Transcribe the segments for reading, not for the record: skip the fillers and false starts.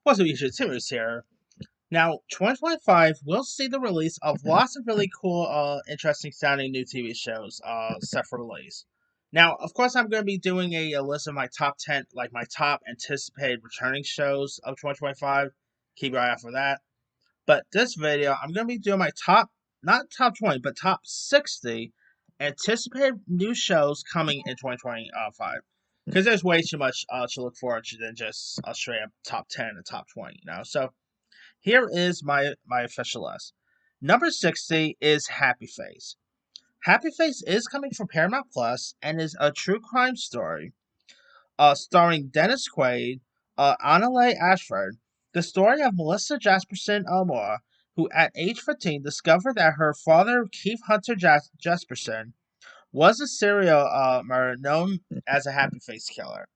What's up, YouTube? Timmers here. Now, 2025 will see the release of lots of really cool, interesting sounding new TV shows set for release. Now, of course, I'm going to be doing a list of my top 10, like my top anticipated returning shows of 2025. Keep your eye out for that. But this video, I'm going to be doing my top, not top 20, but top 60 anticipated new shows coming in 2025. Because there's way too much to look forward to than just a straight up top 10 and top 20, So here is my official list. Number 60 is Happy Face. Happy Face is coming from Paramount Plus and is a true crime story starring Dennis Quaid, Annalay Ashford, the story of Melissa Jasperson Elmore, who at age 15 discovered that her father, Keith Hunter Jasperson, was a serial murderer known as a Happy Face killer.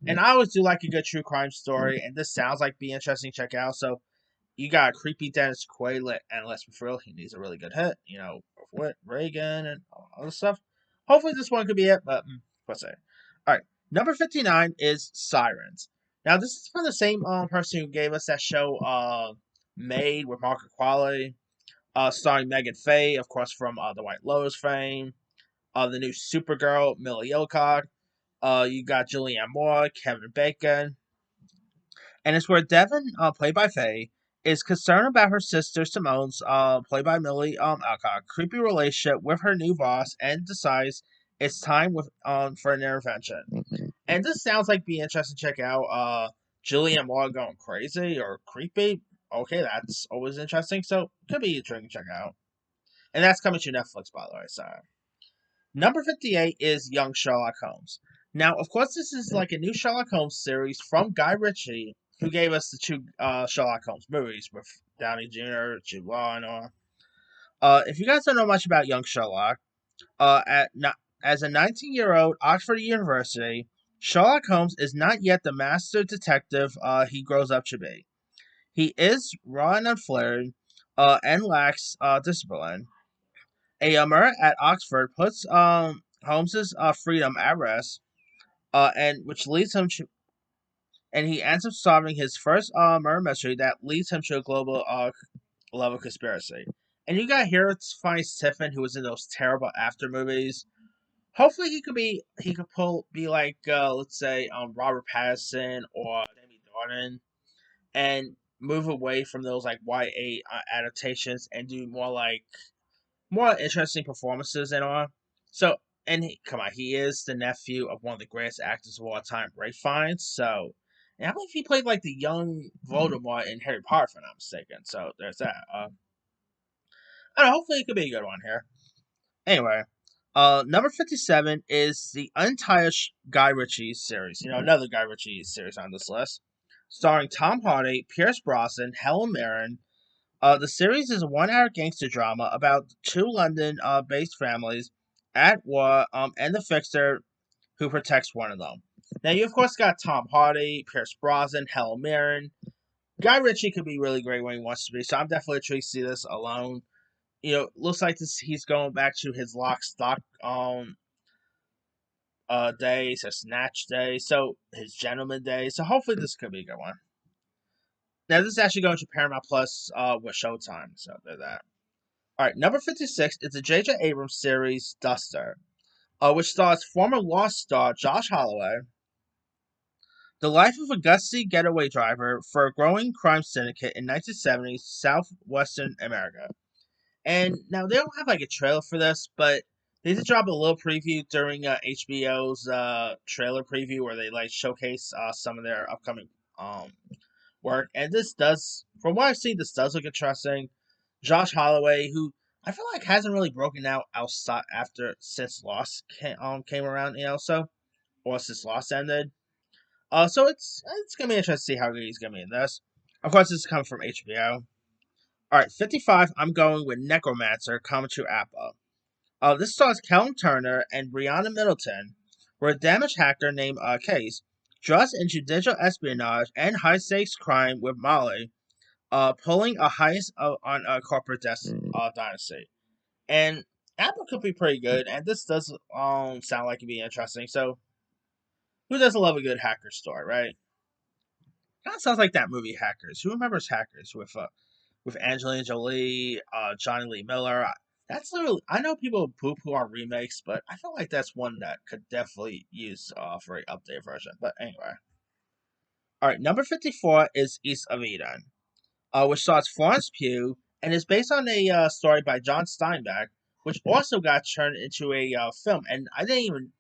And I always do like a good true crime story, and this sounds like be interesting to check out. So you got a creepy Dennis Quaid, and let's be real, he needs a really good hit, with Reagan and all this stuff. Hopefully this one could be it, but what's it? Alright, number 59 is Sirens. Now this is from the same person who gave us that show, Made with Margaret Qualley, starring Megan Faye, of course, from the White Lotus fame, the new Supergirl, Millie Ilcock, you got Julianne Moore, Kevin Bacon, and it's where Devon, played by Faye, is concerned about her sister Simone's, played by Millie Alcock, creepy relationship with her new boss, and decides it's time for an intervention. And this sounds like be interesting to check out. Julianne Moore going crazy or creepy. Okay, that's always interesting. So could be intriguing to check out. And that's coming to Netflix, by the way. So number 58 is Young Sherlock Holmes. Now, of course, this is like a new Sherlock Holmes series from Guy Ritchie, who gave us the two Sherlock Holmes movies with Downey Jr., Jude Law, and all. If you guys don't know much about Young Sherlock, as a 19-year-old Oxford University, Sherlock Holmes is not yet the master detective he grows up to be. He is raw and unflared, and lacks discipline. A murder at Oxford puts Holmes's freedom at rest, and which leads him to, and he ends up solving his first murder mystery that leads him to a global level conspiracy. And you got here to find Tiffin, who was in those terrible After movies. Hopefully, he could be like let's say Robert Pattinson or Jamie Dornan, and move away from those like YA adaptations and do more interesting performances and all. So, come on, he is the nephew of one of the greatest actors of all time, Ray Fiennes. So, and I believe he played like the young Voldemort in Harry Potter, if I'm not mistaken. So there's that. I don't know, hopefully it could be a good one here. Anyway, number 57 is the Untired Guy Ritchie series. Another Guy Ritchie series on this list, starring Tom Hardy, Pierce Brosnan, Helen Mirren. The series is a one-hour gangster drama about two London-based families at war, and the fixer who protects one of them. Now, you of course got Tom Hardy, Pierce Brosnan, Helen Mirren. Guy Ritchie could be really great when he wants to be, so I'm definitely intrigued to see this alone. Looks like he's going back to his lock stock days, his snatch day, so his gentleman day. So hopefully this could be a good one. Now this is actually going to Paramount Plus with Showtime, so there's that. Alright, number 56 is the J.J. Abrams series Duster, which stars former Lost star Josh Holloway. The life of a gusty getaway driver for a growing crime syndicate in 1970s southwestern America. And now they don't have like a trailer for this, but they did drop a little preview during HBO's trailer preview where they like showcase some of their upcoming work. And this does, from what I've seen, this does look interesting. Josh Holloway, who I feel like hasn't really broken out outside since Lost came around, or since Lost ended. So it's gonna be interesting to see how he's gonna be in this. Of course, this is coming from HBO. Alright, 55, I'm going with Necromancer, coming to Apple. This stars Kellen Turner and Brianna Middleton, where a damaged hacker named Case draws into digital espionage and high-stakes crime with Molly, pulling a heist on a corporate dynasty. And Apple could be pretty good, and this does sound like it'd be interesting. So, who doesn't love a good hacker story, right? Kind of sounds like that movie Hackers. Who remembers Hackers with Angelina Jolie, Johnny Lee Miller? That's literally, I know people poo poo on remakes, but I feel like that's one that could definitely use for an updated version. But anyway, all right, number 54 is East of Eden, which stars Florence Pugh and is based on a story by John Steinbeck, which also got turned into a film. And I didn't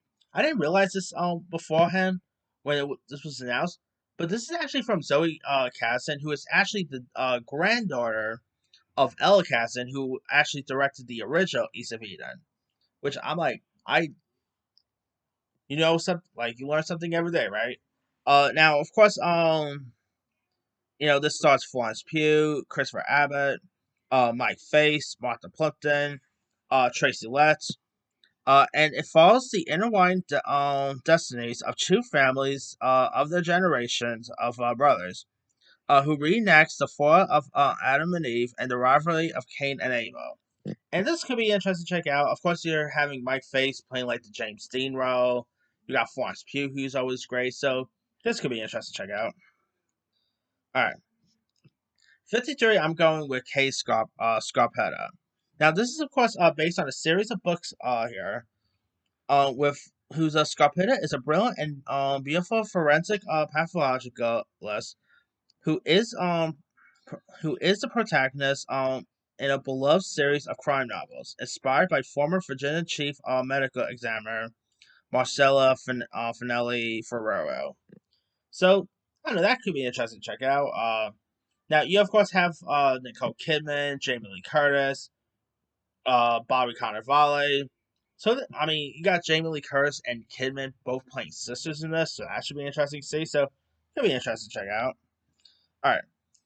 realize this beforehand when this was announced. But this is actually from Zoe Kazan, who is actually the granddaughter of Ella Kazan, who actually directed the original East of Eden. Which I'm like, you learn something every day, right? Now of course, this stars Florence Pugh, Christopher Abbott, Mike Face, Martha Plimpton, Tracy Letts, and it follows the intertwined destinies of two families of their generations of brothers, who reenacts the fall of Adam and Eve and the rivalry of Cain and Abel. And this could be interesting to check out. Of course, you're having Mike Face playing like the James Dean role. You got Florence Pugh, who's always great. So this could be interesting to check out. All right. 53, I'm going with Scarpetta. Now, this is, of course, based on a series of books here, with whose Scarpetta is a brilliant and beautiful forensic pathologist who is um who is the protagonist in a beloved series of crime novels, inspired by former Virginia Chief Medical Examiner Marcella Finelli Ferrero. So, I don't know, that could be interesting to check out. Now, you of course have Nicole Kidman, Jamie Lee Curtis, Bobby Cannavale. So, I mean, you got Jamie Lee Curtis and Kidman both playing sisters in this, so that should be interesting to see. So, it'll be interesting to check out. All right.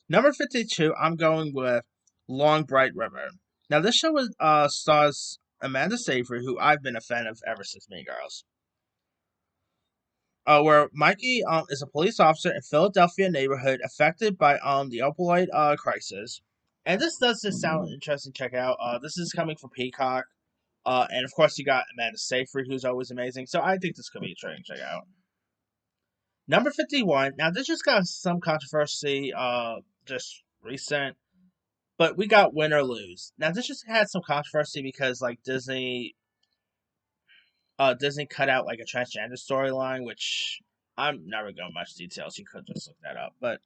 Number 52, I'm going with Long Bright River. Now, this show stars Amanda Seyfried, who I've been a fan of ever since Mean Girls. Where Mikey is a police officer in Philadelphia neighborhood affected by the opioid crisis. And this does just sound interesting to check out. This is coming from Peacock. And of course, you got Amanda Seyfried, who's always amazing. So I think this could be a to check out. Number 51. Now, this just got some controversy, just recent. But we got Win or Lose. Now, this just had some controversy because, like, Disney cut out, like, a transgender storyline, which I'm never going much details. You could just look that up. But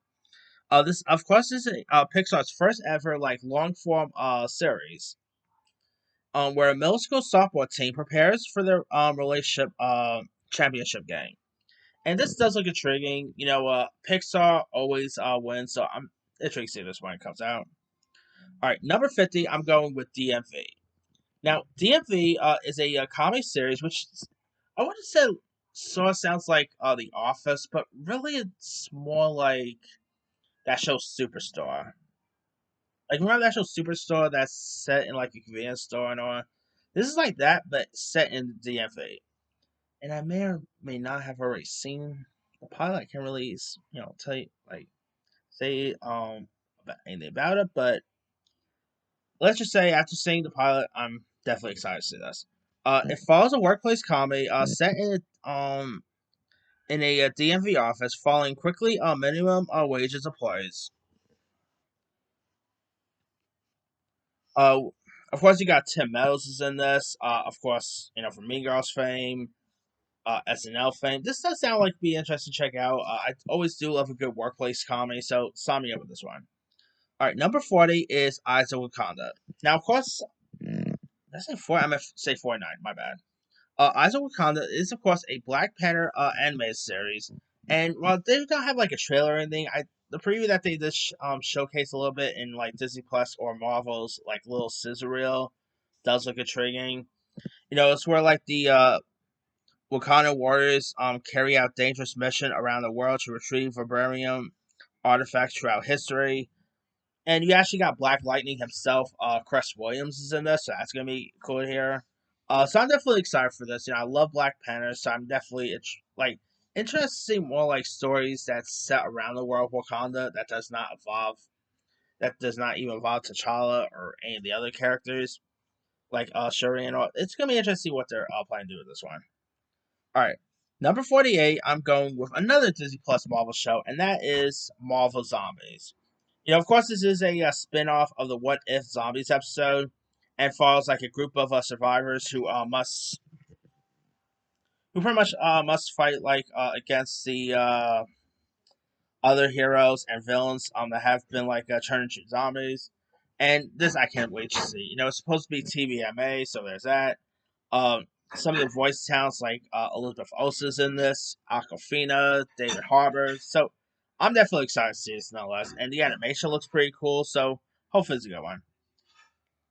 this, of course, is Pixar's first ever, like, long form series. Where a middle school softball team prepares for their relationship championship game. And this does look intriguing. Pixar always wins, so I'm intrigued to see this when it comes out. All right, number 50, I'm going with DMV. Now, DMV is a comic series, which I would have said sort of sounds like The Office, but really it's more like that show Superstore. Like, remember that show Superstore that's set in like a convenience store and all? This is like that, but set in DMV. And I may or may not have already seen the pilot. I can't really, tell you, like, say about anything about it, but let's just say after seeing the pilot, I'm definitely excited to see this. It follows a workplace comedy set in a DMV office, following quickly minimum wages employees. Uh, of course, you got Tim Meadows is in this. Of course, from Mean Girls fame, SNL fame. This does sound like be interesting to check out. I always do love a good workplace comedy, so sign me up with this one. All right, number 40 is Eyes of Wakanda. Now, of course, did I say 40? I meant to say 49. My bad. Eyes of Wakanda is, of course, a Black Panther animated series. And while they don't have like a trailer or anything, the preview that they did showcase a little bit in like Disney Plus or Marvel's like little scissor reel does look intriguing. It's where like the Wakanda warriors carry out dangerous mission around the world to retrieve vibranium artifacts throughout history. And you actually got Black Lightning himself, Cress Williams is in this, so that's gonna be cool here. So I'm definitely excited for this. I love Black Panther, so I'm definitely interested to see more like stories that's set around the world of Wakanda that does not even involve T'Challa or any of the other characters like Shuri and all. It's gonna be interesting to see what they're planning to do with this one. All right, Number 48, I'm going with another Disney Plus Marvel show, and that is Marvel Zombies. Of course, this is a spin off of the What If Zombies episode, and follows like a group of survivors who pretty much must fight like against the other heroes and villains that have been like turned into zombies. And this I can't wait to see. It's supposed to be TVMA, so there's that. Um, some of the voice talents like Elizabeth Olsen's in this, Aquafina, David Harbour. So I'm definitely excited to see this nonetheless. And the animation looks pretty cool, so hopefully it's a good one.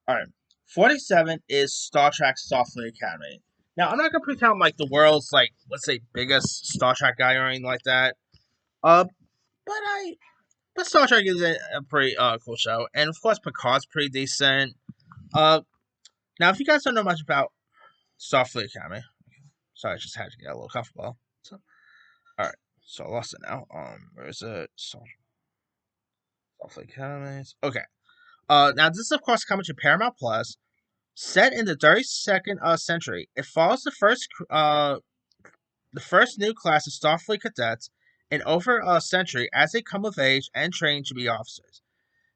Alright. 47 is Star Trek Starfleet Academy. Now I'm not gonna pretend I'm like the world's like, let's say, biggest Star Trek guy or anything like that. Uh but Star Trek is a pretty cool show. And of course Picard's pretty decent. Now if you guys don't know much about Starfleet Academy. Sorry, I just had to get a little comfortable. So, all right, so I lost it now. Where is it? Starfleet Academy. Okay. Now this is of course coming to Paramount Plus. Set in the 32nd century, it follows the first new class of Starfleet cadets in over a century as they come of age and train to be officers.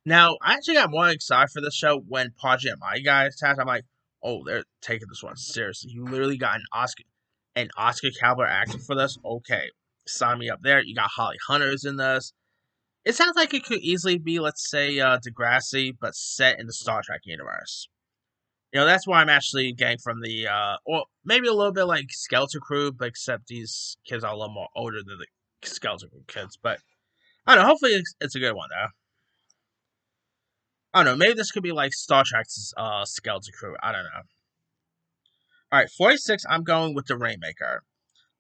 Now, I actually got more excited for this show when Podgy and my guy attacked. I'm like, oh, they're taking this one seriously. You literally got an Oscar caliber actor for this. Okay, sign me up there. You got Holly Hunters in this. It sounds like it could easily be, let's say, Degrassi, but set in the Star Trek universe. That's why I'm actually getting from the, or maybe a little bit like Skeleton Crew, but except these kids are a little more older than the Skeleton Crew kids. But I don't know. Hopefully, it's a good one though. I don't know. Maybe this could be like Star Trek's Skeleton Crew. I don't know. All right, 46. I'm going with the Rainmaker,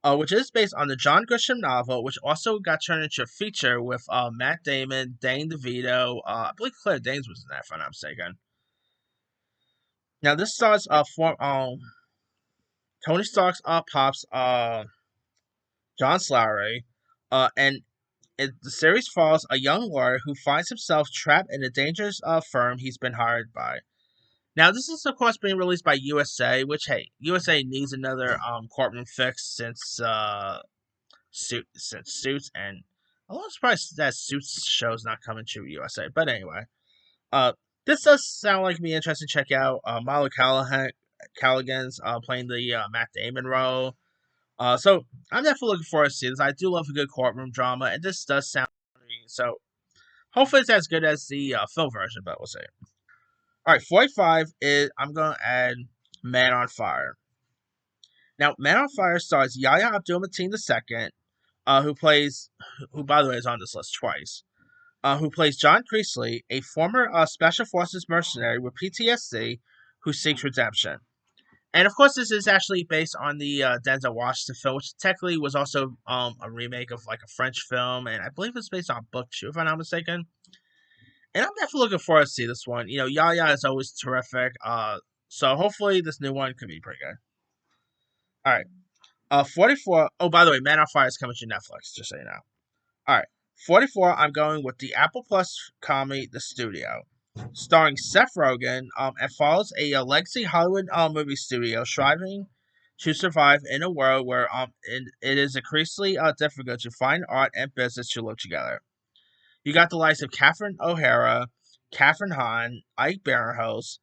which is based on the John Grisham novel, which also got turned into a feature with Matt Damon, Dane DeVito. I believe Claire Danes was in that, if I'm not mistaken. Now this stars Tony Stark's pops John Slattery, and the series follows a young lawyer who finds himself trapped in a dangerous firm he's been hired by. Now, this is of course being released by USA, which hey, USA needs another courtroom fix since Suits, and I'm a little surprised that Suits show's not coming to USA. But anyway, uh, this does sound like me interesting to check out. Milo Callaghan's playing the Matt Damon role. So I'm definitely looking forward to see this. I do love a good courtroom drama, and this does sound so. Hopefully, it's as good as the film version, but we'll see. All right, 45 is I'm gonna add Man on Fire. Now, Man on Fire stars Yahya Abdul-Mateen II, who by the way is on this list twice, who plays John Priestley, a former Special Forces mercenary with PTSD who seeks redemption. And of course, this is actually based on the Denzel Washington film, which technically was also a remake of like a French film, and I believe it's based on a book too, if I'm not mistaken. And I'm definitely looking forward to see this one. Yaya is always terrific. So hopefully this new one could be pretty good. All right. 44. Oh, by the way, Man on Fire is coming to Netflix, just so you know. All right. 44. I'm going with the Apple Plus comedy, The Studio, starring Seth Rogen. And follows a legacy Hollywood movie studio striving to survive in a world where it is increasingly difficult to find art and business to live together. You got the likes of Catherine O'Hara, Catherine Hahn, Ike Barinholtz,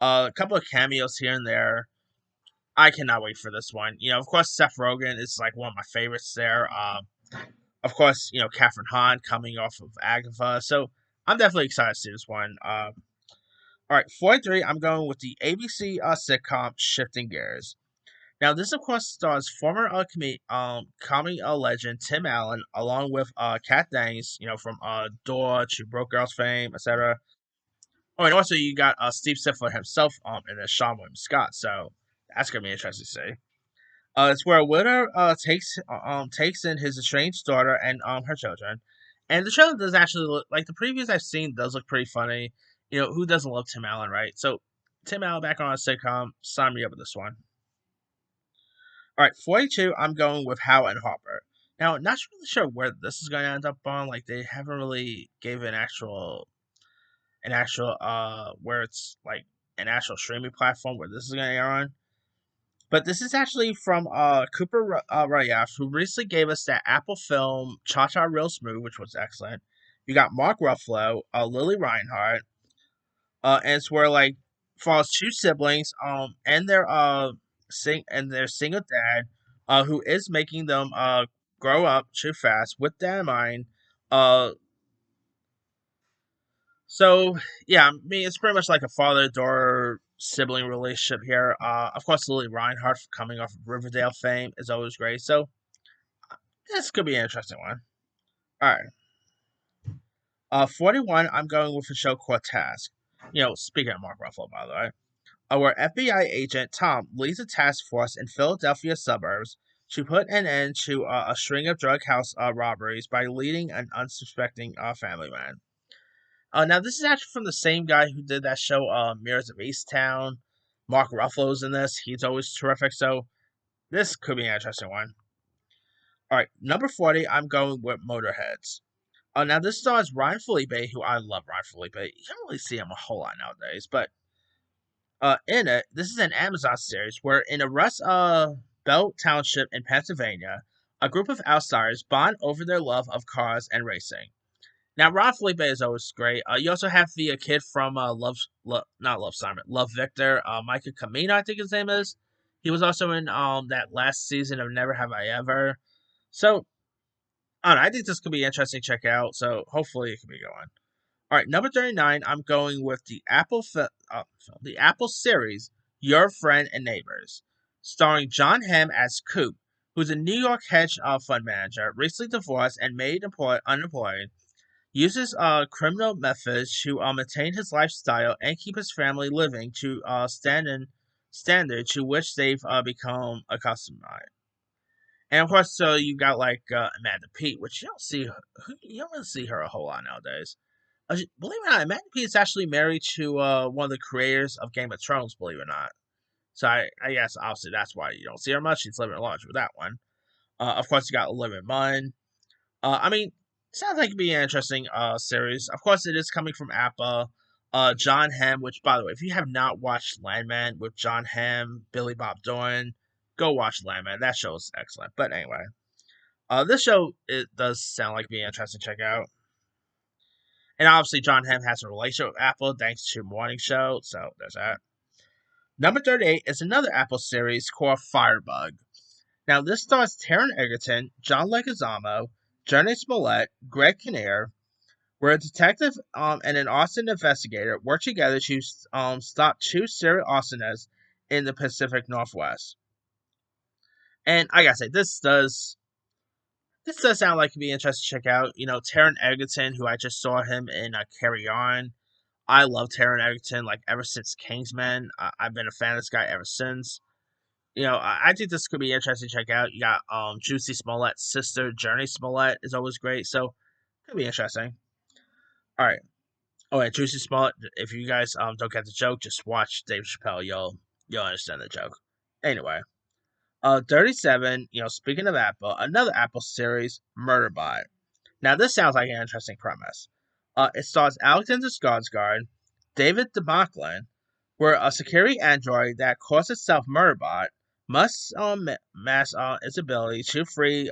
a couple of cameos here and there. I cannot wait for this one. Of course, Seth Rogen is like one of my favorites there. Of course, Catherine Hahn coming off of Agatha. So I'm definitely excited to see this one. All right, 43, I'm going with the ABC sitcom Shifting Gears. Now, this of course stars former comedy legend Tim Allen, along with Kat Dennings, from Door to Broke Girls fame, etc. Oh, and also you got Steve Stifler himself in a Sean William Scott, so that's gonna be interesting to see. It's where a widow takes in his estranged daughter and her children, and the trailer does actually look like the previews I've seen does look pretty funny. Who doesn't love Tim Allen, right? So Tim Allen back on a sitcom, sign me up with this one. All right, 42, I'm going with Howe and Harper. Now, not really sure where this is going to end up on. Like, they haven't really gave where it's like an actual streaming platform where this is going to air on. But this is actually from Cooper Rayaf, who recently gave us that Apple film Cha Cha Real Smooth, which was excellent. You got Mark Ruffalo, Lily Reinhardt, and it's where like follows two siblings, and their single dad, who is making them grow up too fast. With that in mind, uh, so yeah, I mean it's pretty much like a father daughter sibling relationship here. Of course, Lily Reinhardt coming off of Riverdale fame is always great. So this could be an interesting one. All right, 41. I'm going with the show called Task. Speaking of Mark Ruffalo, by the way. Our FBI agent Tom leads a task force in Philadelphia suburbs to put an end to a string of drug house robberies by leading an unsuspecting family man. Now, this is actually from the same guy who did that show, Mirrors of Easttown. Mark Ruffalo's in this. He's always terrific. So, this could be an interesting one. All right, number 40, I'm going with Motorheads. Now, this stars Ryan Felipe, who I love Ryan Felipe. You don't really see him a whole lot nowadays, but in it, this is an Amazon series where in a Rust Belt Township in Pennsylvania, a group of outsiders bond over their love of cars and racing. Now, Ron Felipe is always great. You also have the kid from not Love Simon, Love Victor, Micah Camino, I think his name is. He was also in that last season of Never Have I Ever. So, I don't know. I think this could be interesting to check out. So, hopefully, it can be going. All right, number 39, I'm going with the Apple series Your Friend and Neighbors, starring John Hamm as Coop, who's a New York hedge fund manager, recently divorced and made unemployed, uses criminal methods to maintain his lifestyle and keep his family living to standard to which they've become accustomed. And of course, so you got like Amanda Pete, which you don't really see her a whole lot nowadays. Believe it or not, Amanda Pete is actually married to one of the creators of Game of Thrones. Believe it or not, so I guess obviously that's why you don't see her much. She's living large with that one. Of course, you got Olivia Munn. I mean, sounds like it'd be an interesting series. Of course, it is coming from Appa. John Hamm, which by the way, if you have not watched Landman with John Hamm, Billy Bob Thornton, go watch Landman. That show is excellent. But anyway, this show it does sound like being interesting to check out. And obviously, John Hamm has a relationship with Apple thanks to Morning Show, so there's that. Number 38 is another Apple series called Firebug. Now, this stars Taron Egerton, John Leguizamo, Journey Smollett, Greg Kinnear, where a detective and an Austin investigator work together to stop two serial arsonists in the Pacific Northwest. And I gotta say, this does sound like it'd be interesting to check out. Taron Egerton, who I just saw him in Carry On. I love Taron Egerton, like, ever since Kingsman. I've been a fan of this guy ever since. I think this could be interesting to check out. You got Juicy Smollett's sister, Journey Smollett, is always great, so could be interesting. All right. Oh, yeah, Juicy Smollett. If you guys don't get the joke, just watch Dave Chappelle. You'll understand the joke. Anyway, 37. Speaking of Apple, another Apple series, Murderbot. Now, this sounds like an interesting premise. It stars Alexander Skarsgård, David DeMaclin, where a security android that calls itself Murderbot must mask its ability to free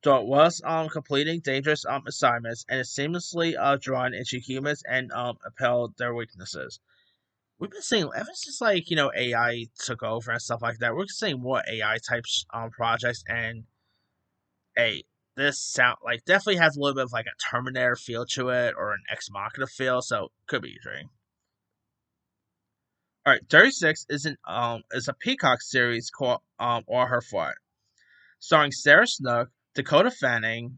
whilst completing dangerous assignments and is seamlessly drawn into humans and repel their weaknesses. We've been seeing ever since AI took over and stuff like that. We're seeing more AI types projects, and hey, this sound like definitely has a little bit of like a Terminator feel to it or an Ex Machina feel, so could be a dream. All right, 36 is a Peacock series called Or Her Fault, starring Sarah Snook, Dakota Fanning.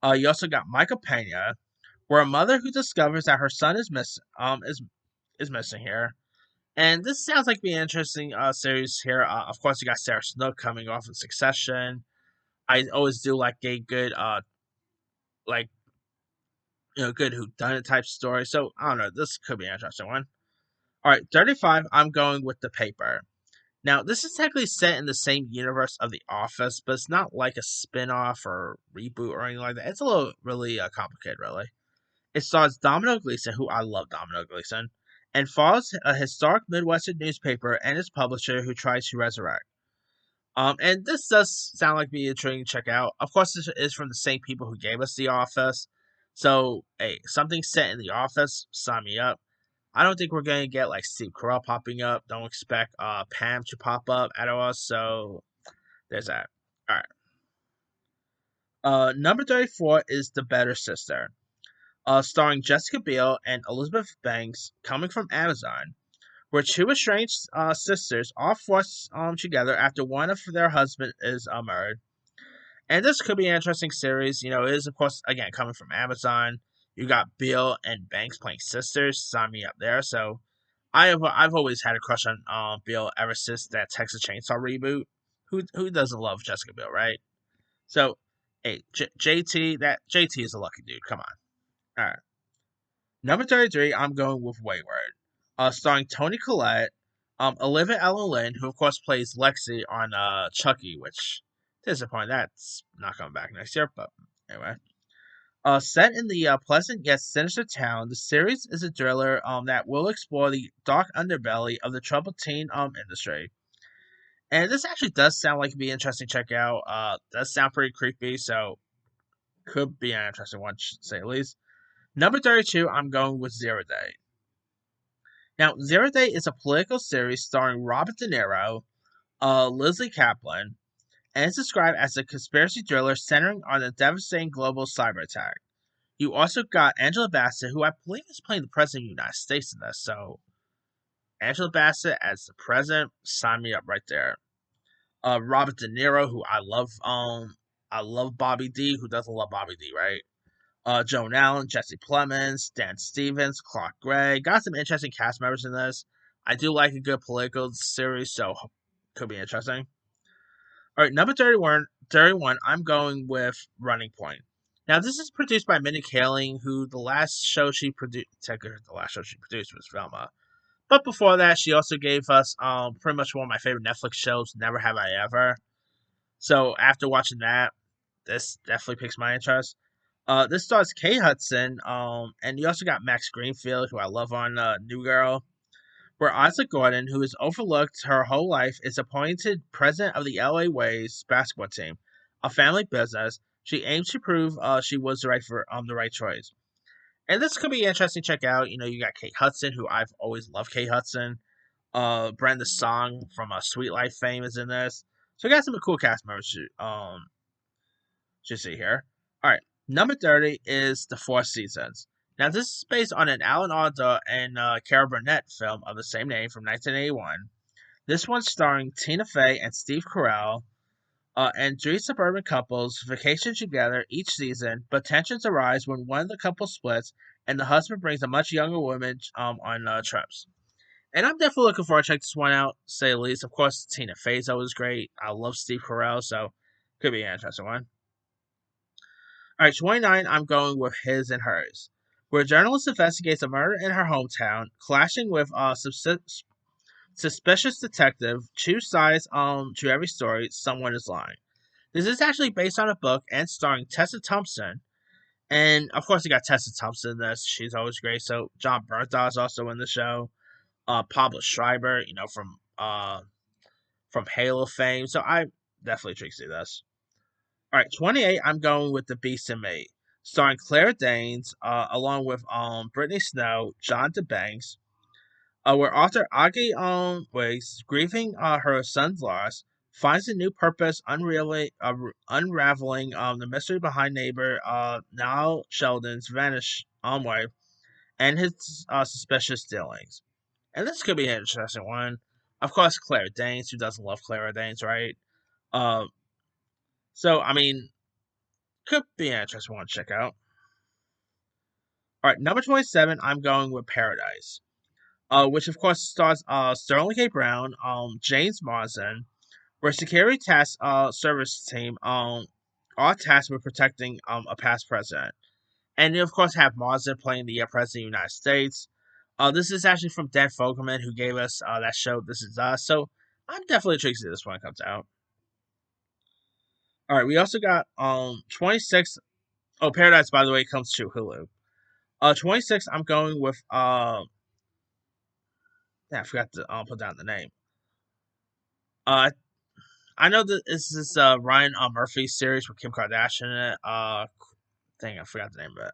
You also got Michael Pena, where a mother who discovers that her son is missing here. And this sounds like being an interesting series here. Of course, you got Sarah Snook coming off in Succession. I always do like a good like good whodunit type story. So I don't know. This could be an interesting one. All right, 35. I'm going with The Paper. Now, this is technically set in the same universe of The Office, but it's not like a spin-off or reboot or anything like that. It's a little really complicated, really. It stars Domino Gleeson, who I love Domino Gleeson, and follows a historic Midwestern newspaper and its publisher who tries to resurrect. And this does sound like be intriguing to check out. Of course, this is from the same people who gave us The Office. So, hey, something set in The Office, sign me up. I don't think we're going to get like Steve Carell popping up. Don't expect Pam to pop up at all. So, there's that. All right. Number 34 is The Better Sister, starring Jessica Biel and Elizabeth Banks, coming from Amazon, where two estranged sisters are forced together after one of their husbands is murdered. And this could be an interesting series. You know, it is, of course, again, coming from Amazon. You got Biel and Banks playing sisters. Sign me up there. So, I've always had a crush on Biel ever since that Texas Chainsaw reboot. Who doesn't love Jessica Biel, right? So, hey, JT is a lucky dude. Come on. All right. Number 33, I'm going with Wayward, starring Toni Collette, Olivia Ellen Lynn, who of course plays Lexi on Chucky, which disappointing. That's not coming back next year, but anyway. Set in the pleasant yet sinister town, the series is a thriller that will explore the dark underbelly of the troubled teen industry. And this actually does sound like it'd be interesting to check out. Does sound pretty creepy, so could be an interesting one to say at least. Number 32, I'm going with Zero Day. Now, Zero Day is a political series starring Robert De Niro, Lizzie Kaplan, and it's described as a conspiracy thriller centering on a devastating global cyber attack. You also got Angela Bassett, who I believe is playing the President of the United States in this, so Angela Bassett as the President, sign me up right there. Robert De Niro, who I love Bobby D, who doesn't love Bobby D, right? Joan Allen, Jesse Plemons, Dan Stevens, Clark Gray. Got some interesting cast members in this. I do like a good political series, so could be interesting. All right, number 31, I'm going with Running Point. Now, this is produced by Mindy Kaling, who the last show she produced was Velma. But before that, she also gave us pretty much one of my favorite Netflix shows, Never Have I Ever. So after watching that, this definitely piques my interest. This stars Kate Hudson, and you also got Max Greenfield, who I love on New Girl, where Isaac Gordon, who has overlooked her whole life, is appointed president of the LA Waves basketball team, a family business. She aims to prove she was the right choice. And this could be interesting to check out. You know, you got Kate Hudson, who I've always loved Kate Hudson. Brenda Song from Sweet Life fame is in this. So we got some cool cast members to see here. All right, number 30 is The Four Seasons. Now, this is based on an Alan Alda and Cara Burnett film of the same name from 1981. This one's starring Tina Fey and Steve Carell, and three suburban couples vacation together each season, but tensions arise when one of the couples splits and the husband brings a much younger woman on trips. And I'm definitely looking forward to check this one out, to say the least. Of course, Tina Fey's always great. I love Steve Carell, so could be an interesting one. All right, 29, I'm going with His and Hers, where a journalist investigates a murder in her hometown, clashing with a suspicious detective. Two sides to every story, someone is lying. This is actually based on a book and starring Tessa Thompson. And of course, you got Tessa Thompson in this. She's always great. So, John Bernthal is also in the show. Pablo Schreiber, you know, from Halo fame. So, I definitely intrigued to see this. All right, 28, I'm going with The Beast in Me, starring Claire Danes, along with Brittany Snow, John DeBanks, where author Aggie Wiggs, grieving her son's loss, finds a new purpose, unraveling the mystery behind neighbor Niall Sheldon's vanished wife and his suspicious dealings. And this could be an interesting one. Of course, Claire Danes, who doesn't love Claire Danes, right? Uh, so, I mean, could be an interesting one to check out. All right, number 27, I'm going with Paradise, which of course stars Sterling K. Brown, James Marsden, where security task service team are tasked with protecting a past president. And you of course have Marsden playing the president of the United States. This is actually from Dan Fogelman, who gave us that show This Is Us. So I'm definitely intrigued to see this one comes out. All right, we also got 26. Oh, Paradise, by the way, comes to Hulu. 26, I'm going with Yeah, I forgot to put down the name. Uh, I know that this is Ryan Murphy series with Kim Kardashian in it. Dang, I forgot the name of it.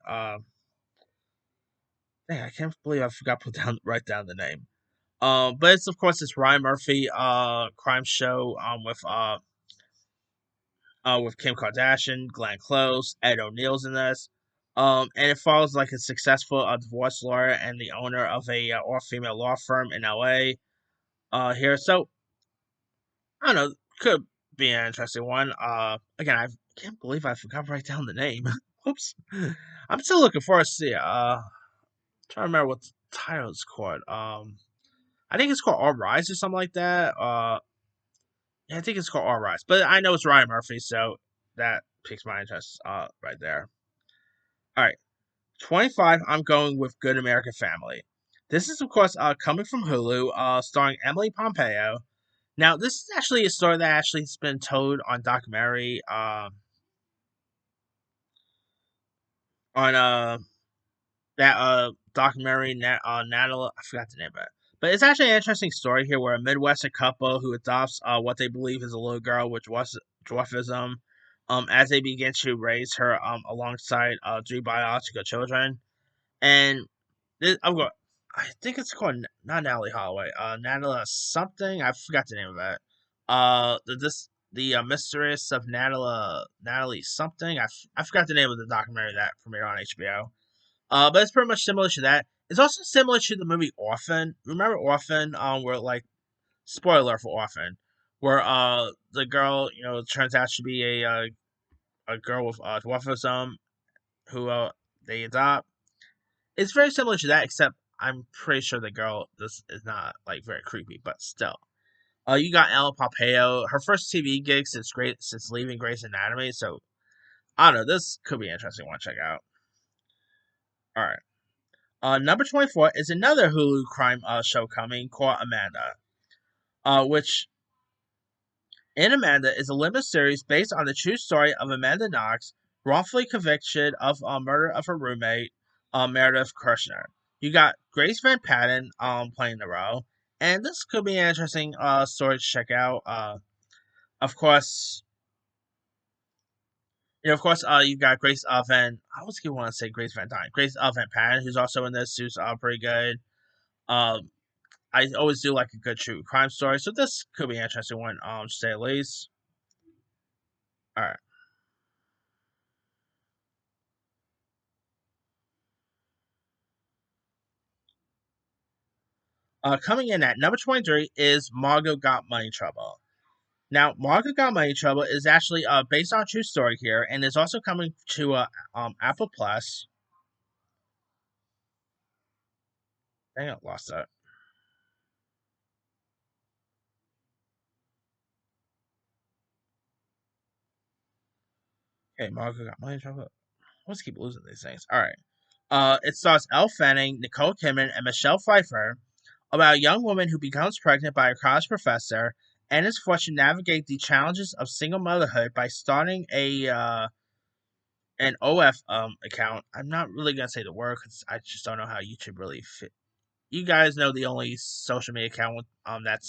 Dang, I can't believe I forgot to write down the name. But it's of course it's Ryan Murphy crime show with Kim Kardashian, Glenn Close, Ed O'Neill's in this. And it follows like a successful divorce lawyer and the owner of a all-female law firm in LA. Here, so I don't know, could be an interesting one. Again, I can't believe I forgot to write down the name. Oops. I'm still looking forward to see it. Trying to remember what the title is called. I think it's called All Rise or something like that. Yeah, I think it's called All Rise, but I know it's Ryan Murphy, so that piques my interest. Right there. All right, 25. I'm going with Good American Family. This is of course coming from Hulu, starring Emily Pompeo. Now, this is actually a story that actually has been told on documentary. On that documentary Natalie, I forgot the name of it. But it's actually an interesting story here where a Midwestern couple who adopts what they believe is a little girl with dwarfism, as they begin to raise her alongside three biological children. And I'm going. I think it's called not Natalie Holloway. Natalie something. I forgot the name of it. The Mistress of Natalie something. I forgot the name of the documentary that premiered on HBO. But it's pretty much similar to that. It's also similar to the movie Orphan. Remember Orphan? Where like spoiler for Orphan, where the girl turns out to be a girl with dwarfism who they adopt. It's very similar to that, except I'm pretty sure the girl this is not like very creepy, but still. You got Ella Pompeo, her first TV gig since leaving Grey's Anatomy. So I don't know. This could be an interesting one to check out. All right. Number 24 is another Hulu crime show coming called Amanda, which in Amanda is a limited series based on the true story of Amanda Knox, wrongfully convicted of murder of her roommate, Meredith Kirshner. You got Grace Van Patten playing the role, and this could be an interesting story to check out. Of course, you've got Grace Van. I always keep wanting to say Grace Van Dyne. Grace Van Patten, who's also in this, who's pretty good. Um, I always do like a good true crime story, so this could be an interesting one, to say the least. All right. Coming in at number 23 is Margot Got Money Trouble. Now, Margot Got Money Trouble is actually based on a true story here, and is also coming to Apple Plus. Dang it, lost that. Okay, Margot Got Money Trouble. Let's keep losing these things. All right. It stars Elle Fanning, Nicole Kidman, and Michelle Pfeiffer about a young woman who becomes pregnant by a college professor and is forced to navigate the challenges of single motherhood by starting an OF account. I'm not really gonna say the word because I just don't know how YouTube really fit. You guys know the only social media account that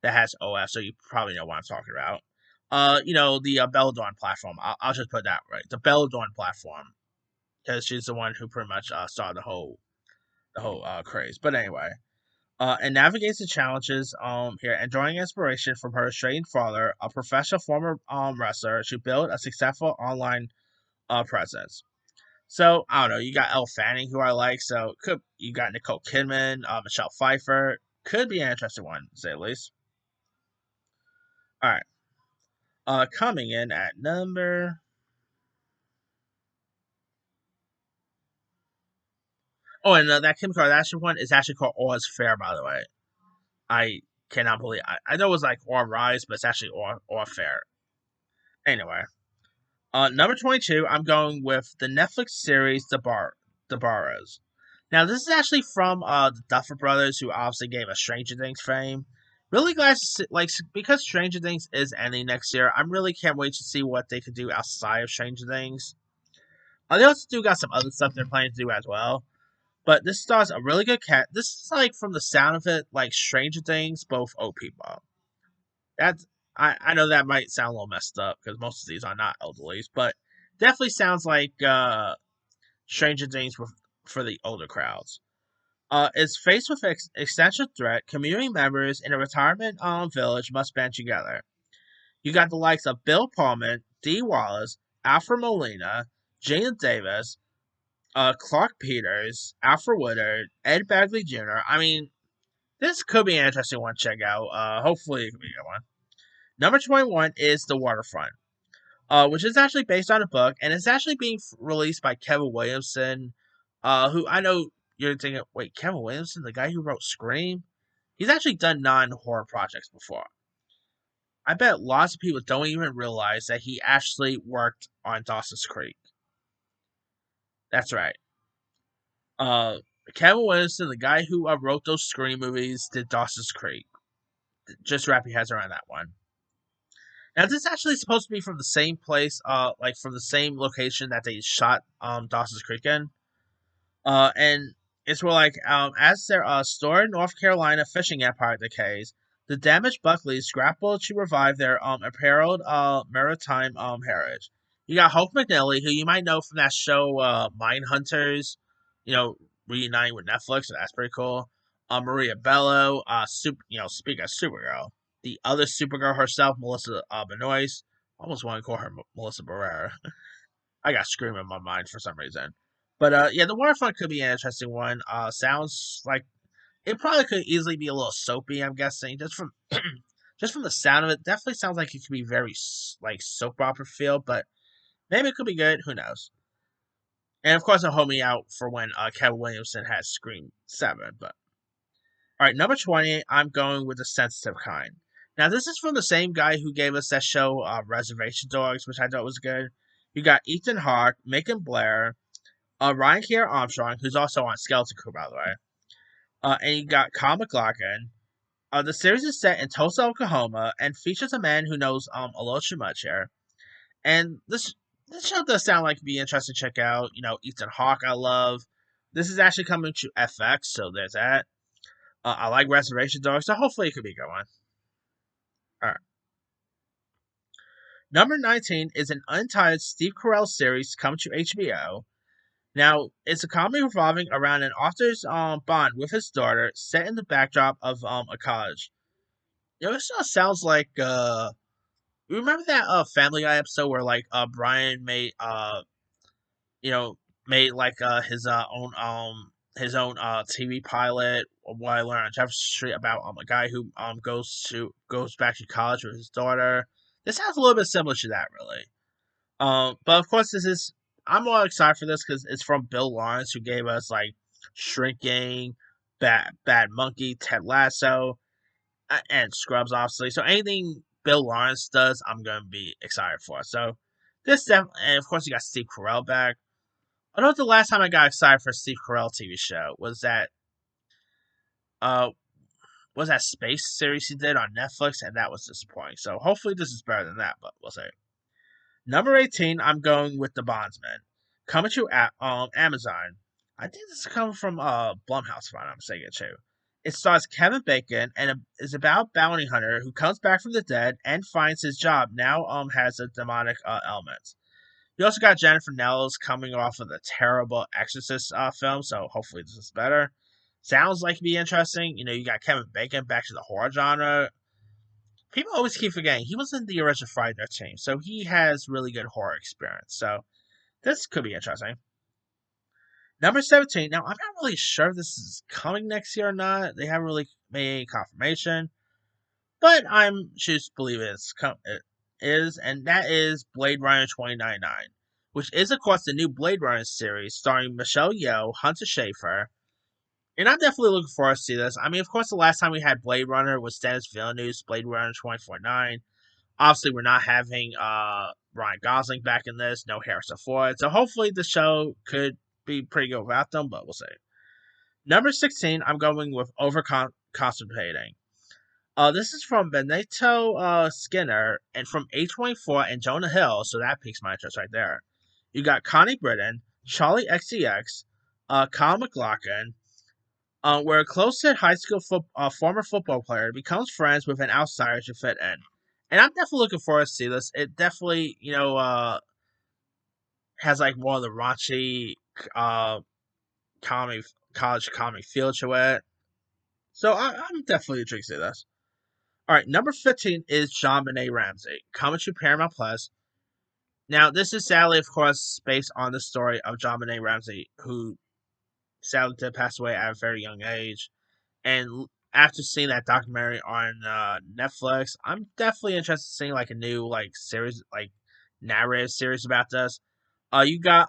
has OF, so you probably know what I'm talking about. The Belladonna platform. I'll just put that right. The Belladonna platform, because she's the one who pretty much started the whole craze. But anyway, and navigates the challenges here and drawing inspiration from her estranged father, a professional former wrestler, to build a successful online presence. So I don't know. You got Elle Fanning, who I like. So could you got Nicole Kidman, Michelle Pfeiffer. Could be an interesting one, to say at least. All right. Coming in at number. Oh, and that Kim Kardashian one is actually called All Is Fair, by the way. I cannot believe. I know it was like All Rise, but it's actually All Fair. Anyway, number 22, I'm going with the Netflix series The Borrows. Now, this is actually from the Duffer Brothers, who obviously gave us Stranger Things fame. Really glad to see, like, because Stranger Things is ending next year, I really can't wait to see what they could do outside of Stranger Things. They also do got some other stuff they're planning to do as well. But this stars a really good cat. This is like from the sound of it, like Stranger Things, both old people. That's I know that might sound a little messed up because most of these are not elderlies, but definitely sounds like Stranger Things for the older crowds. Is faced with existential threat, community members in a retirement village must band together. You got the likes of Bill Pullman, Dee Wallace, Alfred Molina, Gina Davis, Clark Peters, Alfred Woodard, Ed Bagley Jr. I mean, this could be an interesting one to check out. Hopefully it could be a good one. Number 21 is The Waterfront, which is actually based on a book, and it's actually being released by Kevin Williamson, who I know you're thinking, wait, Kevin Williamson, the guy who wrote Scream? He's actually done non-horror projects before. I bet lots of people don't even realize that he actually worked on Dawson's Creek. That's right. Uh, Kevin Williamson, the guy who wrote those Scream movies, did Dawson's Creek. Just wrap your heads around that one. Now, this is actually supposed to be from the same place, like from the same location that they shot Dawson's Creek in. And it's where like as their store North Carolina fishing empire decays, the damaged Buckleys grapple to revive their imperiled maritime heritage. You got Hope McNally, who you might know from that show Mine Hunters, reuniting with Netflix, so that's pretty cool. Maria Bello, speaking of Supergirl, the other Supergirl herself, Melissa Benoist. I almost want to call her Melissa Barrera. I got Scream in my mind for some reason. But yeah, the Warfront could be an interesting one. Sounds like it probably could easily be a little soapy. I'm guessing just from the sound of it, definitely sounds like it could be very like soap opera feel. But maybe it could be good. Who knows? And of course, I'll hold me out for when Kevin Williamson has Scream 7. But all right, number 20, I'm going with the sensitive kind. Now, this is from the same guy who gave us that show, Reservation Dogs, which I thought was good. You got Ethan Hawke, Macon Blair, Ryan Kier Armstrong, who's also on Skeleton Crew, by the way. And you got Kyle MacLachlan. The series is set in Tulsa, Oklahoma, and features a man who knows a little too much here. And this show does sound like it'd be interesting to check out. Ethan Hawke, I love. This is actually coming to FX, so there's that. I like Reservation Dogs, so hopefully it could be a good one. Alright. Number 19 is an Untied Steve Corell series coming to HBO. Now, it's a comedy revolving around an author's bond with his daughter, set in the backdrop of a college. This sounds like you remember that Family Guy episode where like Brian made like his own TV pilot, What I Learned on Jefferson Street, about a guy who goes back to college with his daughter. This sounds a little bit similar to that, really. But of course, I'm more excited for this because it's from Bill Lawrence, who gave us like Shrinking, Bad Monkey, Ted Lasso, and Scrubs, obviously. So anything Bill Lawrence does, I'm gonna be excited for. So and of course, you got Steve Carell back. I know the last time I got excited for a Steve Carell TV show uh was that space series he did on Netflix, and that was disappointing. So hopefully this is better than that, but we'll see. Number 18, I'm going with the Bondsmen. Coming to Amazon. I think this is coming from Blumhouse, if I'm not mistaken, too. It stars Kevin Bacon and is about a bounty hunter who comes back from the dead and finds his job now has a demonic element. You also got Jennifer Nellis coming off of the terrible Exorcist film, so hopefully this is better. Sounds like it'd be interesting. You got Kevin Bacon back to the horror genre. People always keep forgetting he was in the original Friday the 13th, so he has really good horror experience. So this could be interesting. Number 17. Now, I'm not really sure if this is coming next year or not. They haven't really made any confirmation. But I'm choose to believe it is, and that is Blade Runner 2099, which is, of course, the new Blade Runner series starring Michelle Yeoh, Hunter Schafer. And I'm definitely looking forward to see this. I mean, of course, the last time we had Blade Runner was Denis Villeneuve's Blade Runner 2049. Obviously, we're not having Ryan Gosling back in this, no Harrison Ford. So hopefully the show could be pretty good without them, but we'll see. Number 16, I'm going with Overconstipating. This is from Benito Skinner and from A24 and Jonah Hill, so that piques my interest right there. You got Connie Britton, Charlie XCX, Kyle MacLachlan, where a close-knit high school former football player becomes friends with an outsider to fit in. And I'm definitely looking forward to see this. It definitely, has like more of the raunchy uh, comic, college comic feel to it. So I'm definitely intrigued to see this. All right, number 15 is John Benet Ramsey, coming to Paramount Plus. Now, this is sadly, of course, based on the story of John Benet Ramsey, who sadly did pass away at a very young age. And after seeing that documentary on Netflix, I'm definitely interested in seeing like a new like series, like narrative series about this. You got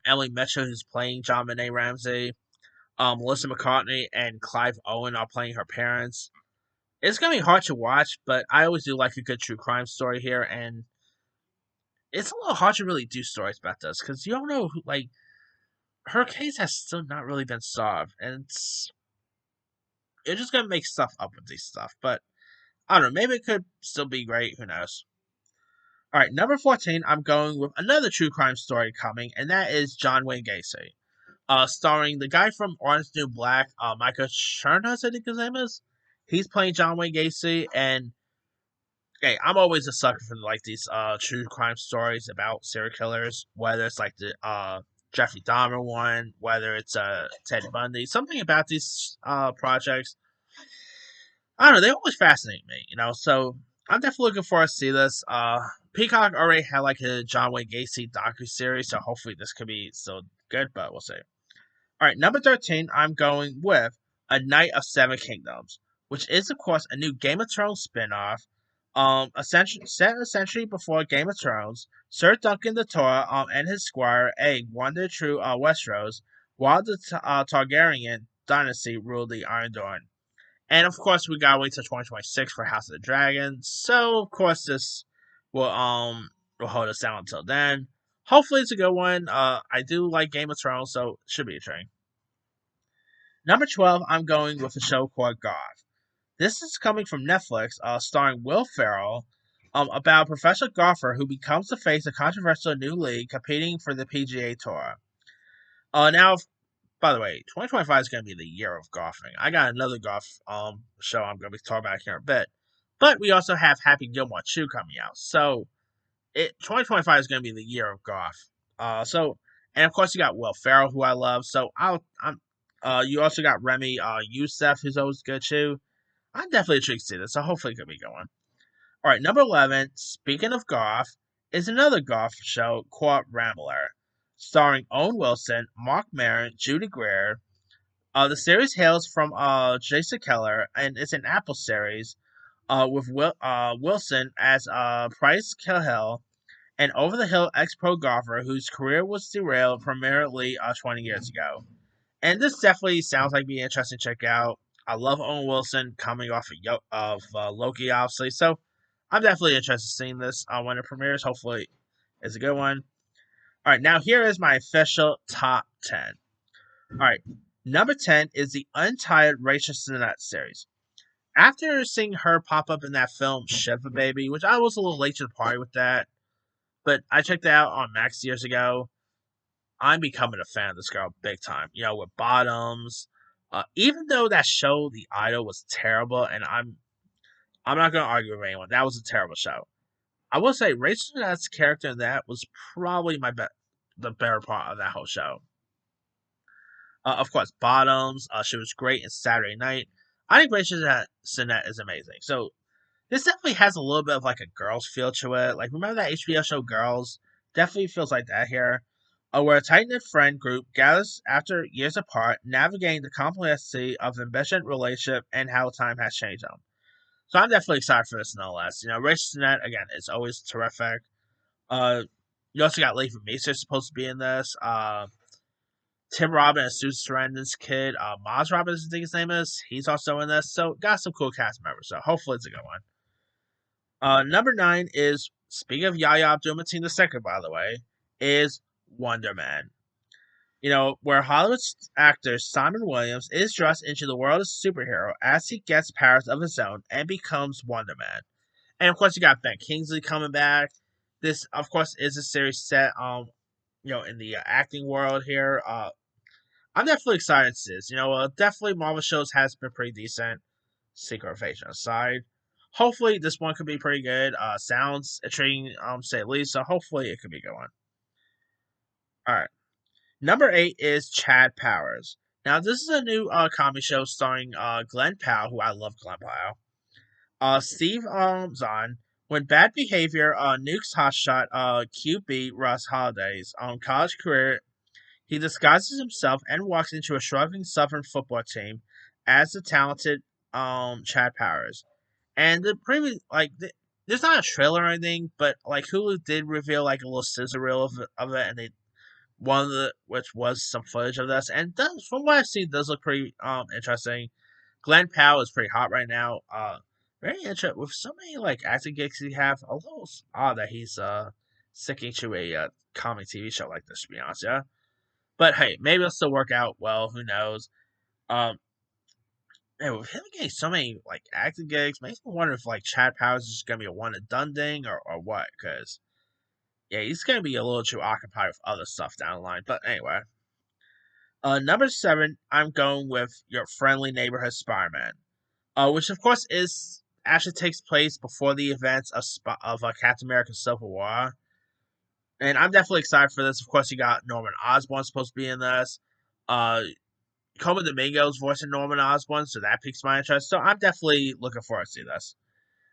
Emily Mitchell who's playing John Benet Ramsey. Melissa McCartney and Clive Owen are playing her parents. It's gonna be hard to watch, but I always do like a good true crime story here, and it's a little hard to really do stories about this because you don't know who, like, her case has still not really been solved, and it's just gonna make stuff up with these stuff. But I don't know, maybe it could still be great. Who knows? All right, number 14, I'm going with another true crime story coming, and that is John Wayne Gacy, starring the guy from Orange is the New Black, Micah Chernus, I think his name is. He's playing John Wayne Gacy, and hey, I'm always a sucker for like these true crime stories about serial killers, whether it's like the Jeffrey Dahmer one, whether it's Ted Bundy, something about these projects. I don't know, they always fascinate me, So I'm definitely looking forward to see this. Peacock already had like a John Wayne Gacy docu series, so hopefully this could be still good, but we'll see. All right, number 13, I'm going with A Knight of Seven Kingdoms, which is, of course, a new Game of Thrones spin-off. Set a century before Game of Thrones, Sir Duncan the Tor and his squire Egg wandered through Westeros while the Targaryen dynasty ruled the Iron Dawn. And of course, we gotta wait till 2026 for House of the Dragon. So, of course, this will hold us down until then. Hopefully, it's a good one. I do like Game of Thrones, so it should be a train. Number 12, I'm going with a show called Goth. This is coming from Netflix, starring Will Ferrell, about a professional golfer who becomes the face of a controversial new league competing for the PGA Tour. Now, by the way, 2025 is going to be the year of golfing. I got another golf show I'm going to be talking about here in a bit. But we also have Happy Gilmore 2 coming out. So, 2025 is going to be the year of golf. And of course, you got Will Ferrell, who I love. So, you also got Remy Youssef, who's always good too. I'm definitely intrigued to see this, so hopefully it could be going. All right, number 11, speaking of golf, is another golf show called Rambler, starring Owen Wilson, Mark Maron, Judy Greer. The series hails from Jason Keller, and it's an Apple series with Wilson as Price Cahill, an over-the-hill ex-pro golfer whose career was derailed primarily 20 years ago. And this definitely sounds like be interesting to check out. I love Owen Wilson coming off of Loki, obviously. So I'm definitely interested in seeing this when it premieres. Hopefully, it's a good one. All right, now here is my official top 10. All right, number 10 is the Untired Rachel Sennett series. After seeing her pop up in that film Shiva Baby, which I was a little late to the party with that, but I checked it out on Max years ago. I'm becoming a fan of this girl big time. With Bottoms. Even though that show, The Idol, was terrible, and I'm not gonna argue with anyone. That was a terrible show. I will say Rachel Sennet's character in that was probably the better part of that whole show. Of course, Bottoms. She was great in Saturday Night. I think Rachel Sennett is amazing. So this definitely has a little bit of like a Girls feel to it. Like, remember that HBO show Girls? Definitely feels like that here. Where a tight knit friend group gathers after years apart, navigating the complexity of ambition, relationship, and how time has changed them. So I'm definitely excited for this nonetheless. Rachel Sennett, again, is always terrific. Uh, you also got Leif Meester supposed to be in this. Tim Robbins and Susan Sarandon's kid, Maz Robbins, I think his name is. He's also in this. So got some cool cast members. So hopefully it's a good one. Number 9 is, speaking of Yahya Abdul-Mateen II, by the way, is Wonderman. Where Hollywood actor Simon Williams is thrust into the world of superhero as he gets powers of his own and becomes Wonderman. And of course, you got Ben Kingsley coming back. This, of course, is a series set, in the acting world here. I'm definitely excited to see this. Definitely Marvel shows has been pretty decent. Secret Invasion aside. Hopefully this one could be pretty good. Sounds intriguing, say at least. So hopefully it could be going. All right. Number 8 is Chad Powers. Now this is a new comedy show starring Glenn Powell, who I love Glenn Powell. Steve Zahn. When bad behavior nukes hotshot QB Russ Holiday's college career, he disguises himself and walks into a struggling Southern football team as the talented Chad Powers. And the previous there's not a trailer or anything, but like Hulu did reveal like a little scissor reel of it, and they one of the which was some footage of this, and does from what I've seen does look pretty interesting. Glenn Powell is pretty hot right now. Very interesting with so many like acting gigs he have. A little odd that he's sticking to a comic TV show like this. To be honest, yeah. But hey, maybe it'll still work out well. Who knows? Um, and with him getting so many like acting gigs, makes me wonder if like Chad Powers is just gonna be a one and done thing or what? Because yeah, he's gonna be a little too occupied with other stuff down the line. But anyway, number 7, I'm going with your friendly neighborhood Spider-Man, which of course is actually takes place before the events of Captain America: Civil War. And I'm definitely excited for this. Of course, you got Norman Osborn supposed to be in this. Uh, Coleman Domingo's voicing Norman Osborn, so that piques my interest. So I'm definitely looking forward to see this.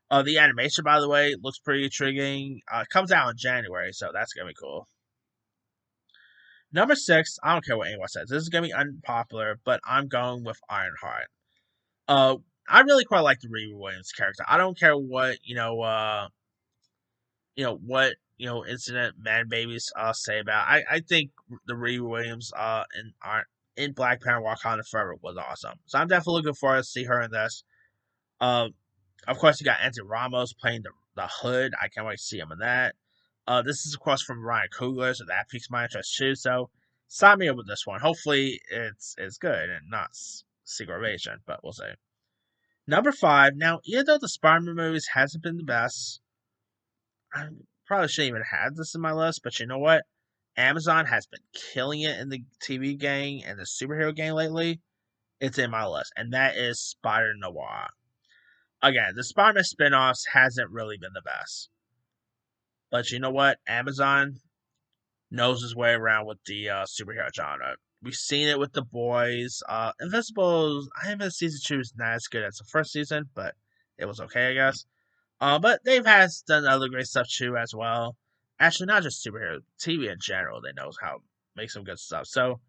The animation, by the way, looks pretty intriguing. It comes out in January, so that's gonna be cool. Number 6, I don't care what anyone says. This is gonna be unpopular, but I'm going with Ironheart. Uh, I really quite like the Riri Williams character. I don't care what what incident man babies say about. I think the Riri Williams in Black Panther Wakanda Forever was awesome. So I'm definitely looking forward to see her in this. Um, of course, you got Anthony Ramos playing the Hood. I can't wait to see him in that. This is of course from Ryan Coogler, so that piques my interest too. So sign me up with this one. Hopefully, it's good and not Secret Invasion, but we'll see. Number 5. Now, even though the Spider-Man movies hasn't been the best, I probably shouldn't even have this in my list. But you know what? Amazon has been killing it in the TV game and the superhero game lately. It's in my list, and that is Spider Noir. Again, the Spider-Man spin-offs hasn't really been the best. But you know what? Amazon knows his way around with the superhero genre. We've seen it with the boys. Invincible, I haven't season 2 is not as good as the first season, but it was okay, I guess. But they've done other great stuff too as well. Actually, not just superhero TV in general. They know how to make some good stuff. So,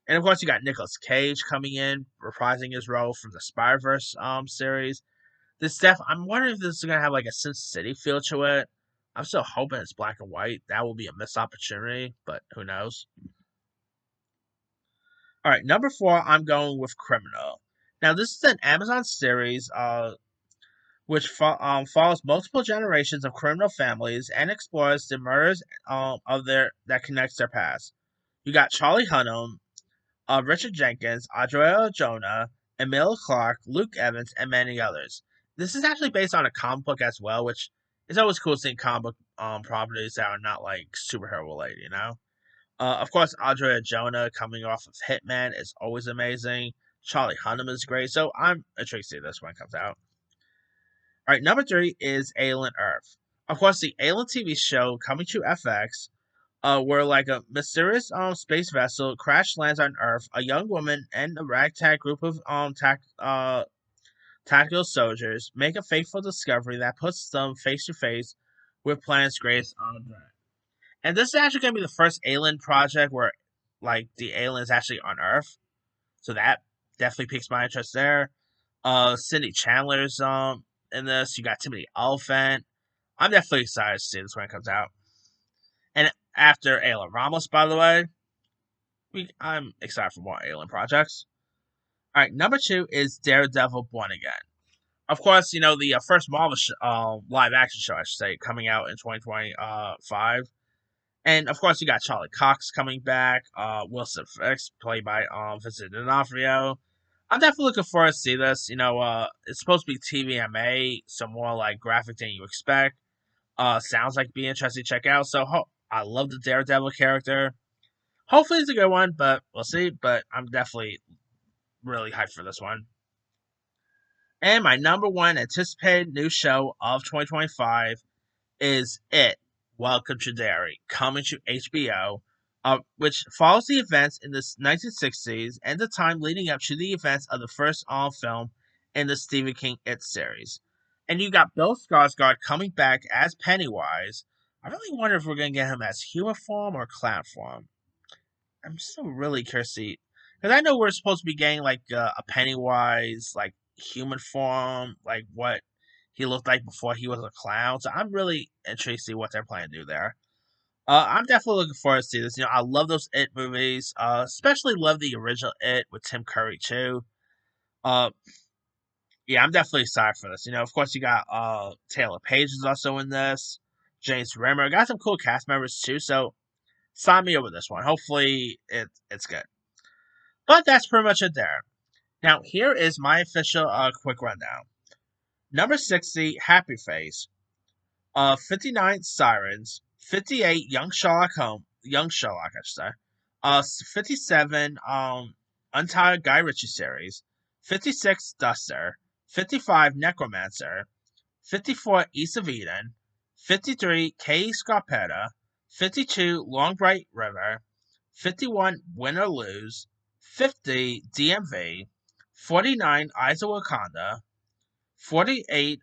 and of course, you got Nicolas Cage coming in, reprising his role from the Spider-Verse series. I'm wondering if this is gonna have like a Sin City feel to it. I'm still hoping it's black and white. That will be a missed opportunity, but who knows? All right, number 4, I'm going with Criminal. Now, this is an Amazon series, which follows multiple generations of criminal families and explores the murders of their that connects their past. You got Charlie Hunnam, Richard Jenkins, Adriel Jonah, Emil Clark, Luke Evans, and many others. This is actually based on a comic book as well, which is always cool seeing comic book properties that are not like superhero related, you know? Of course, Adriel Jonah coming off of Hitman is always amazing. Charlie Hunnam is great, so I'm intrigued to see this when it comes out. All right, number 3 is Alien Earth. Of course, the Alien TV show coming to FX, where like a mysterious space vessel crash lands on Earth, a young woman and a ragtag group of tactical soldiers make a fateful discovery that puts them face to face with planet's greatest threat. And this is actually going to be the first Alien project where like the alien is actually on Earth, so that definitely piques my interest there. Cindy Chandler's in this. You got Timothy Olyphant. I'm definitely excited to see this when it comes out. And after Ayla Ramos, by the way, I'm excited for more Alien projects. All right, number 2 is Daredevil Born Again. Of course, the first Marvel live action show, I should say, coming out in 2025. And of course, you got Charlie Cox coming back, Wilson Fisk, played by Vincent D'Onofrio. I'm definitely looking forward to see this. It's supposed to be TVMA, so more like graphic than you expect. Sounds like be interesting to check out. So I love the Daredevil character. Hopefully it's a good one, but we'll see. But I'm definitely really hyped for this one. And my number one anticipated new show of 2025 is It, Welcome to Derry, coming to HBO, which follows the events in the 1960s and the time leading up to the events of the first film in the Stephen King It series. And you got Bill Skarsgård coming back as Pennywise. I really wonder if we're going to get him as human form or clown form. I'm still really curious because I know we're supposed to be getting like a Pennywise like human form, like what he looked like before he was a clown. So I'm really intrigued to see what they're planning to do there. I'm definitely looking forward to see this. I love those It movies. Especially love the original It with Tim Curry too. Uh, yeah, I'm definitely excited for this. Of course you got Taylor Page is also in this. James Remmer got some cool cast members too. So sign me up with this one. Hopefully it's good. But that's pretty much it there. Now, here is my official quick rundown. Number 60, Happy Face. 59, Sirens. 58, Young Sherlock, I should say. 57, Untired Gayy Richie series. 56, Duster. 55, Necromancer. 54, East of Eden. 53, K. Scarpetta. 52, Long Bright River. 51, Win or Lose. 50, DMV. 49, Eyes of Wakanda. 48,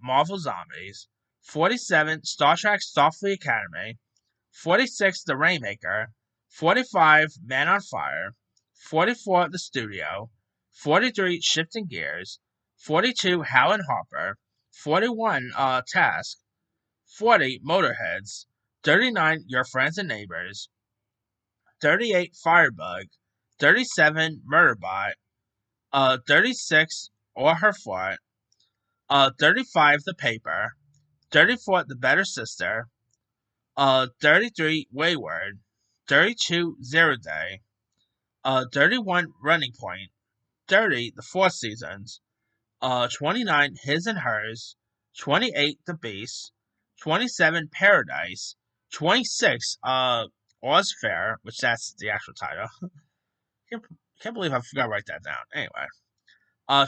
Marvel Zombies. 47, Star Trek Starfleet Academy. 46, The Rainmaker. 45, Man on Fire. 44, The Studio. 43, Shifting Gears. 42, Howlin' Harper. 41, Task. 40, Motorheads. 39, Your Friends and Neighbors. 38, Firebug. 37, Murderbot. 36, Or Her Fault. 35, The Paper. 34, The Better Sister. 33, Wayward. 32, Zero Day. 31, Running Point. 30, The Four Seasons. 29, His and Hers. 28, The Beast. 27, Paradise. 26, Oz Fair, which that's the actual title. Can't believe I forgot to write that down. Anyway.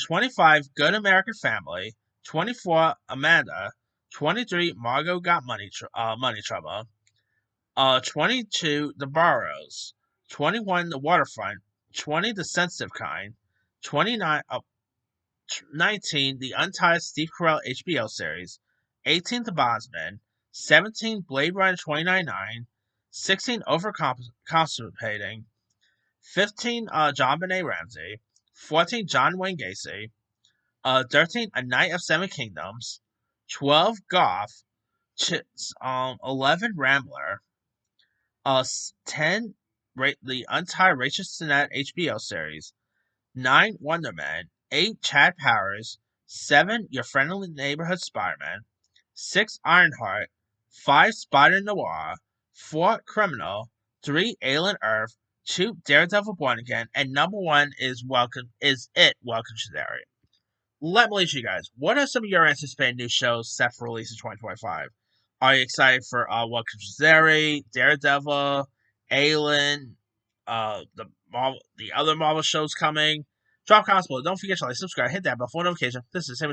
25, Good American Family. 24, Amanda. 23, Margot Got Money Trouble. 22, The Burrows. 21, The Waterfront. 20, The Sensitive Kind. 29, 19, The Untied Steve Corell HBO series. 18, The Bondsmen. 17, Blade Runner 2099. 16, Overcompensating. 15, John Benet Ramsey. 14, John Wayne Gacy. 13, A Knight of Seven Kingdoms. 12, Goth. 11, Rambler. 10, the Untied Rachel Sennett HBO series. 9, Wonderman. 8, Chad Powers. 7, Your Friendly Neighborhood Spider-Man. 6, Ironheart. 5, Spider Noir. 4, Criminal. 3, Alien Earth. 2, Daredevil Born Again. And number 1 is Welcome to Derry. Let me ask you guys, what are some of your anticipated new shows set for release in 2025? Are you excited for Welcome to Derry, Daredevil, Alien, the other Marvel shows coming? Drop comments below. Don't forget to like, subscribe, hit that bell for notification. This is Sam.